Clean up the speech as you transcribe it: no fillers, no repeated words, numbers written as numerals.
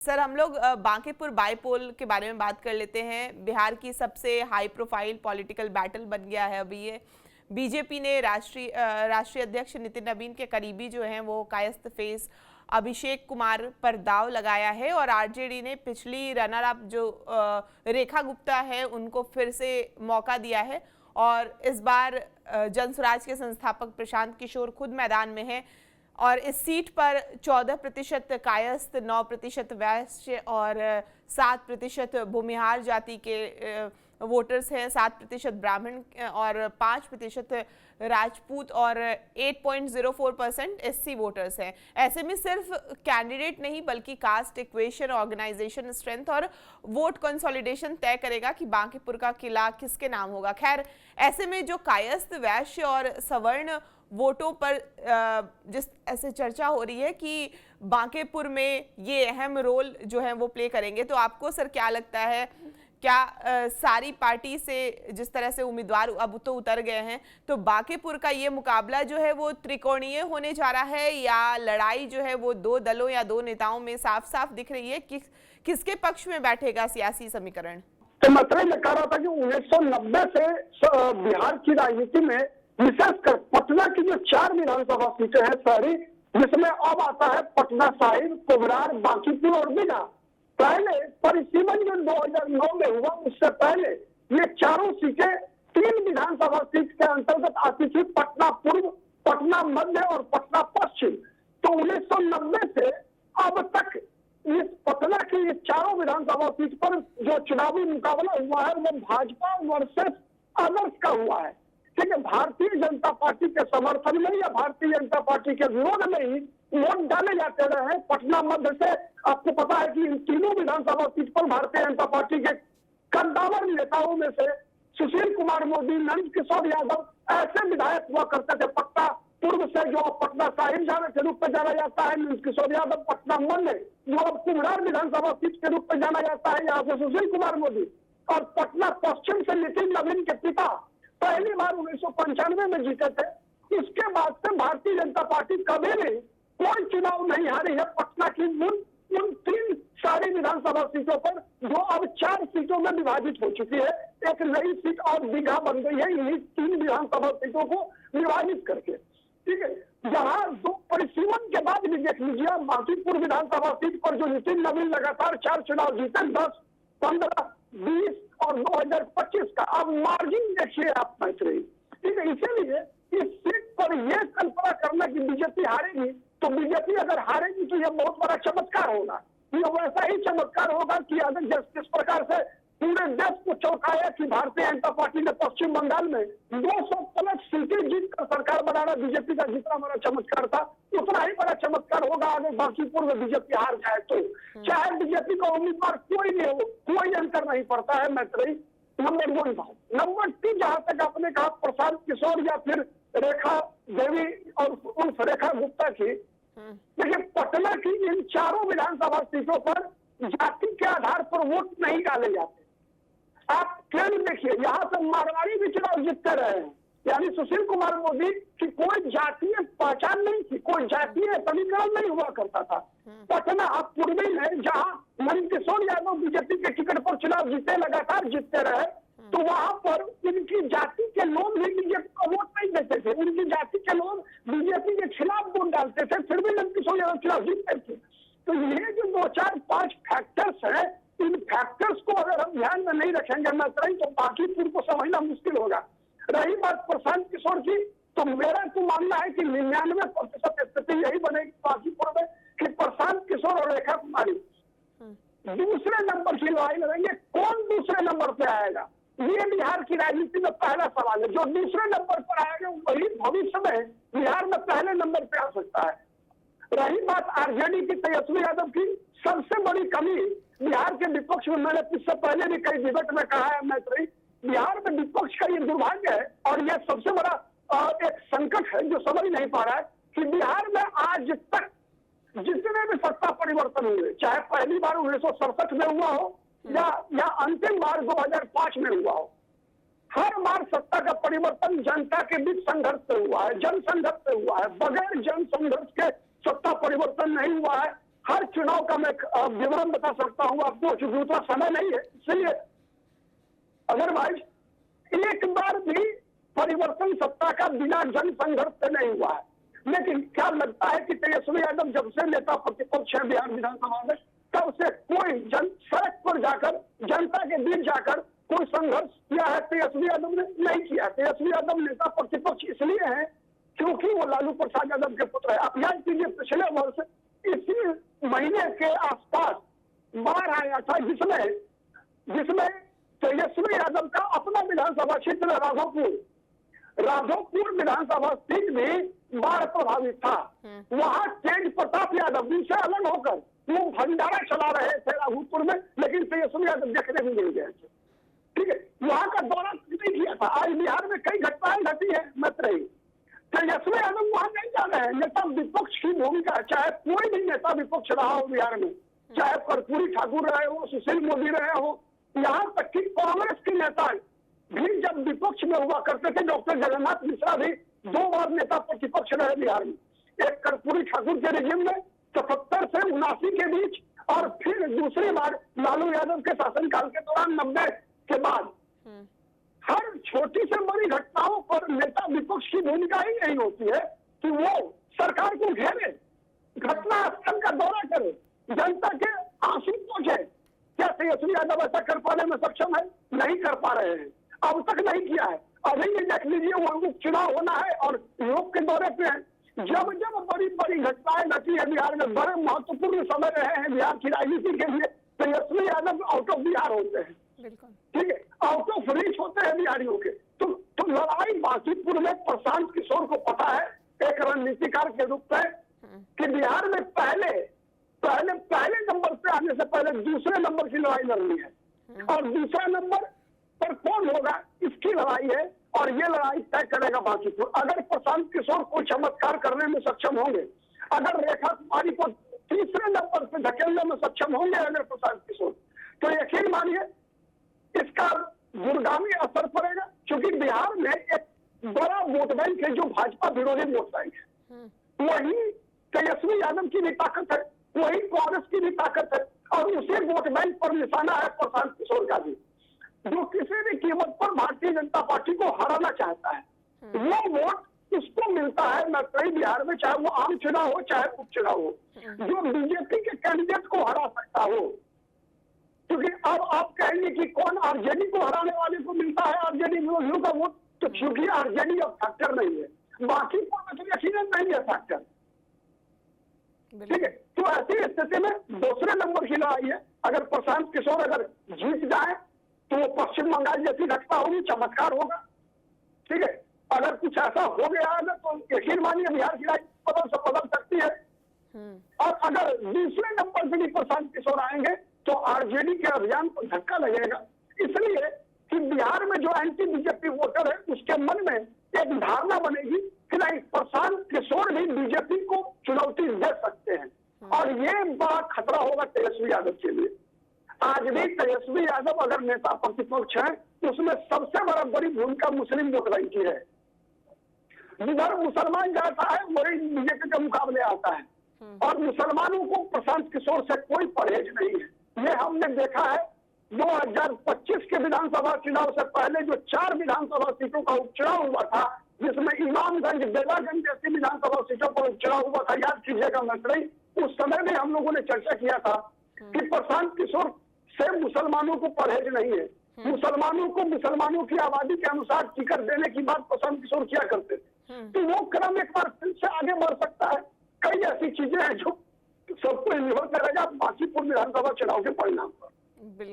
Sir हम लोग Bankipur bypoll के बारे में बात कर लेते हैं। बिहार की सबसे हाई प्रोफाइल पॉलिटिकल बैटल बन गया है अभी ये। बीजेपी ने राष्ट्रीय अध्यक्ष नितिन नवीन के करीबी जो हैं वो कायस्थ फेस अभिषेक कुमार पर दाव लगाया है और आरजेडी ने पिछली रनर अप जो रेखा गुप्ता है उनको फिर से मौका दिया है और इस बार जनसुराज के संस्थापक प्रशांत किशोर खुद मैदान में हैं और इस सीट पर 14% कायस्थ, 9% वैश्य और 7% भूमिहार जाति के वोटर्स हैं, 7% ब्राह्मण और 5% राजपूत और 8.04% एससी वोटर्स हैं। ऐसे में सिर्फ कैंडिडेट नहीं बल्कि कास्ट इक्वेशन, ऑर्गेनाइजेशन स्ट्रेंथ और वोट कंसोलिडेशन तय करेगा कि बांकीपुर का किला किसके नाम होगा। खैर, ऐसे में जो कायस्थ, वैश्य और सवर्ण वोटों पर जिस ऐसे चर्चा हो रही है कि बांकीपुर में ये अहम रोल जो है वो प्ले करेंगे, तो आपको सर क्या लगता है, क्या सारी पार्टी से जिस तरह से उम्मीदवार अब तो उतर गए हैं, तो बांकीपुर का ये मुकाबला जो है वो त्रिकोणीय होने जा रहा है या लड़ाई जो है वो दो दलों या दो नेताओं में साफ साफ दिख रही है कि किसके पक्ष में बैठेगा सियासी समीकरण? तो मतलब मैं कह रहा था कि 1990 से बिहार की राजनीति में विशेषकर पटना की जो 4 विधानसभा सीटें हैं शहरी, जिसमें अब आता है पटना साहिब, कोबरार, बांकीपुर और बीना। पहले परिसीमन जो 2009 में हुआ उससे पहले ये चारों सीटें 3 विधानसभा सीट के अंतर्गत आती थी, पटना पूर्व, पटना मध्य और पटना पश्चिम। तो 1990 से अब तक इस पटना की ये चारों विधानसभा सीट पर जो चुनावी मुकाबला हुआ है वो भाजपा वर्सेस अदर्स का हुआ है। ठीक है, भारतीय जनता पार्टी के समर्थन में या भारतीय जनता पार्टी के विरोध में ही वोट डाले जाते रहे हैं। पटना मध्य से आपको पता है कि इन तीनों विधानसभा सीट पर भारतीय जनता पार्टी के कद्दावर नेताओं में से सुशील कुमार मोदी, नंद किशोर यादव ऐसे विधायक हुआ करते थे। पटना पूर्व से जो पटना साहिब के रूप में जाना जाता है नंद किशोर यादव, पटना मध्य जो अब कुम्हरार विधानसभा सीट के रूप में जाना जाता है यहाँ से सुशील कुमार मोदी, और पटना पश्चिम से नितिन नवीन के पिता पहली बार 1995 में जीते थे। इसके बाद से भारतीय जनता पार्टी कभी भी कोई चुनाव नहीं हारी है पटना की उन 3 सारी विधानसभा सीटों पर, जो अब 4 सीटों में विभाजित हो चुकी है। एक नई सीट और दीघा बन गई है इन्हीं 3 विधानसभा सीटों को विभाजित करके। ठीक है, जहां 2 परिसीमन के बाद भी देख लीजिए, बांकीपुर विधानसभा सीट पर जो नितिन नवीन लगातार 4 चुनाव जीते, 10, 15, 20 और 2025 का अब मार्जिन देखिए आप बच रही। ठीक है, इसीलिए इस सीट पर यह कल्पना करना कि बीजेपी हारेगी, तो बीजेपी अगर हारेगी तो यह बहुत बड़ा चमत्कार होगा। यह वैसा ही चमत्कार होगा कि अगर जिस प्रकार से पूरे देश को चौंकाया कि भारतीय जनता पार्टी ने पश्चिम बंगाल में 200+ सीटें जीतकर सरकार बनाना बीजेपी का जितना बड़ा चमत्कार था, उतना ही बड़ा चमत्कार होगा अगर बांकीपुर में बीजेपी हार जाए तो। चाहे बीजेपी का उम्मीदवार कोई नहीं हो, कोई अंतर नहीं पड़ता है। मैत्री नंबर 1 बात। नंबर 2, जहां तक आपने कहा प्रशांत किशोर या फिर रेखा देवी और उर्फ रेखा गुप्ता की, देखिए पटना की इन चारों विधानसभा सीटों पर जाति के आधार पर वोट नहीं डाले जाते। आप ट्रेंड देखिए, यहाँ से मारवाड़ी भी चुनाव जीतते रहे हैं, यानी सुशील कुमार मोदी की कोई जातीय पहचान नहीं थी, कोई जातीय समीकरण नहीं हुआ करता था। पटना अब पूर्वी में जहाँ नंद किशोर यादव बीजेपी के टिकट पर चुनाव जीते, लगातार जीतते रहे, तो वहां पर उनकी जाति के लोग भी बीजेपी को वोट नहीं देते थे। उनकी जाति के लोग बीजेपी के खिलाफ वोट डालते थे, फिर भी नंद किशोर यादव चुनाव जीतते थे। तो ये जो 2, 4, 5 फैक्टर्स है, इन फैक्टर्स को अगर हम ध्यान में नहीं रखेंगे मैत्री, तो बांकीपुर को समझना मुश्किल होगा। रही बात प्रशांत किशोर की, तो मेरा तो मानना है कि 99% स्थिति यही बनेगी बांकीपुर में कि प्रशांत किशोर और रेखा कुमारी दूसरे नंबर की लड़ाई लड़ेंगे। कौन दूसरे नंबर पे आएगा, ये बिहार की राजनीति में पहला सवाल है। जो दूसरे नंबर पर आएगा वही भविष्य में बिहार में पहले नंबर पे आ सकता है। रही बात आरजेडी की, तेजस्वी यादव की, सबसे बड़ी कमी बिहार के विपक्ष में, मैंने इससे पहले भी कई डिबेट में कहा है मैत्री, बिहार में विपक्ष का ये दुर्भाग्य है और यह सबसे बड़ा एक संकट है जो समझ नहीं पा रहा है कि बिहार में आज तक जितने भी सत्ता परिवर्तन हुए, चाहे पहली बार 1967 में हुआ हो या अंतिम बार 2005 में हुआ हो, हर बार सत्ता का परिवर्तन जनता के बीच संघर्ष से हुआ है, जन संघर्ष से हुआ है। बगैर जन संघर्ष के सत्ता परिवर्तन नहीं हुआ है। हर चुनाव का मैं विवरण बता सकता हूं आपको, चूंकि उतना समय नहीं है इसलिए। अदरवाइज एक बार भी परिवर्तन सत्ता का बिना जन संघर्ष से नहीं हुआ है। लेकिन क्या लगता है कि तेजस्वी यादव जब से नेता प्रतिपक्ष है बिहार विधानसभा में, तब से कोई सड़क पर जाकर जनता के बीच जाकर कोई संघर्ष किया है तेजस्वी यादव ने? नहीं किया। तेजस्वी यादव नेता प्रतिपक्ष इसलिए है क्योंकि वो लालू प्रसाद यादव के पुत्र है। आप याद कीजिए पिछले वर्ष इसी महीने के आसपास बाढ़ आया था जिसमें तेजस्वी यादव का अपना विधानसभा क्षेत्र राघोपुर विधानसभा सीट भी बाढ़ प्रभावित था। वहां तेज प्रताप यादव जिनसे अलग होकर वो भंडारा चला रहे थे राघोपुर में, लेकिन तेजस्वी यादव देखने भी मिल गए थे। ठीक है, वहां का दौरा नहीं किया था। आज बिहार में कई घटनाएं घटी है मात्र ही, तेजस्वी यादव वहां नहीं जा रहे हैं। नेता विपक्ष की भूमिका, चाहे कोई भी नेता विपक्ष रहा हो बिहार में, चाहे कर्पूरी ठाकुर रहे हो, सुशील मोदी रहे हो, यहाँ तक कि कांग्रेस के नेता भी जब विपक्ष में हुआ करते थे, डॉक्टर जगन्नाथ मिश्रा भी 2 बार नेता प्रतिपक्ष रहे बिहार में। एक कर्पूरी ठाकुर के रिजिम में 77 से 79 के बीच, और फिर दूसरी बार लालू यादव के शासनकाल के दौरान 90 के बाद। हर छोटी से बड़ी घटनाओं पर नेता विपक्ष की भूमिका ही नहीं होती है कि वो सरकार को घेरे, घटना स्थल का दौरा करे, जनता के आंसू पहुंचे। क्या तेजस्वी यादव ऐसा कर पाने में सक्षम है? नहीं कर पा रहे हैं, अब तक नहीं किया है। अभी ये देख लीजिए, वो उपचुनाव होना है और यूरोप के दौरे पे है। जब जब बड़ी बड़ी घटनाएं घटी है बिहार में, बड़े महत्वपूर्ण समय रहे हैं बिहार की राजनीति के लिए, तेजस्वी यादव आउट ऑफ बिहार होते हैं। ठीक है, आउट ऑफ रीच होते हैं बिहारियों के। तो लड़ाई बांकीपुर में प्रशांत किशोर को पता है एक रणनीतिकार के रूप में कि बिहार में पहले नंबर पे आने से पहले दूसरे नंबर की लड़ाई लड़नी है, और दूसरा नंबर पर कौन होगा इसकी लड़ाई है, और ये लड़ाई तय करेगा बांकीपुर। अगर प्रशांत किशोर को चमत्कार करने में सक्षम होंगे, अगर रेखा कुमारी को तीसरे नंबर पे धकेलने में सक्षम होंगे अगर प्रशांत किशोर, तो यकीन मानिए इसका दूरगामी असर पड़ेगा। क्योंकि बिहार में एक बड़ा वोट बैंक है जो भाजपा विरोधी वोट बैंक है, वही तेजस्वी यादव की भी ताकत है, वही कांग्रेस की भी ताकत है, और उसी वोट बैंक पर निशाना है प्रशांत किशोर का भी, जो किसी भी कीमत पर भारतीय जनता पार्टी को हराना चाहता है। वो वोट उसको मिलता है नई बिहार में, चाहे वो आम चुनाव हो चाहे उपचुनाव हो, जो बीजेपी के कैंडिडेट को हरा सकता हो। क्योंकि अब आप कहेंगे कि कौन आरजेडी को हराने वाले को मिलता है आरजेडी विरोधियों का वोट, तो क्योंकि आरजेडी अब फैक्टर नहीं है, बाकी तो यकीनन नहीं है फैक्टर। ठीक है, तो ऐसी स्थिति में दूसरे नंबर की लड़ाई है। अगर प्रशांत किशोर अगर जीत जाए तो वो पश्चिम बंगाल जैसी घटना होगी, चमत्कार होगा। ठीक है, अगर कुछ ऐसा हो गया है तो यकीन मानिए बिहार की राजनीति बदल सकती है। और अगर दूसरे नंबर पे भी प्रशांत किशोर आएंगे तो आरजेडी के अभियान को धक्का लगेगा, इसलिए कि बिहार में जो एंटी बीजेपी वोटर है उसके मन में एक धारणा बनेगी कि नहीं, प्रशांत किशोर भी बीजेपी को चुनौती दे सकते हैं, और ये बड़ा खतरा होगा तेजस्वी यादव के लिए। आज भी तेजस्वी यादव अगर नेता प्रतिपक्ष है तो उसमें सबसे बड़ी भूमिका मुस्लिम वोट बैंक की है। जिधर मुसलमान जाता है वही बीजेपी के मुकाबले आता है, और मुसलमानों को प्रशांत किशोर से कोई परहेज नहीं है। ये हमने देखा है 2025 के विधानसभा चुनाव से पहले जो 4 विधानसभा सीटों का उपचुनाव हुआ था, जिसमें इमामगंज, बेलागंज जैसी विधानसभा सीटों पर उपचुनाव हुआ था, याद कीजिएगा मंत्री, उस समय में हम लोगों ने चर्चा किया था कि प्रशांत किशोर से मुसलमानों को परहेज नहीं है। मुसलमानों को मुसलमानों की आबादी के अनुसार टिकट देने की बात प्रशांत किशोर किया करते थे, तो वो क्रम एक बार फिर से आगे बढ़ सकता है। कई ऐसी चीजें हैं जो सबको निर्भर करेगा बांकीपुर विधानसभा चुनाव के परिणाम पर।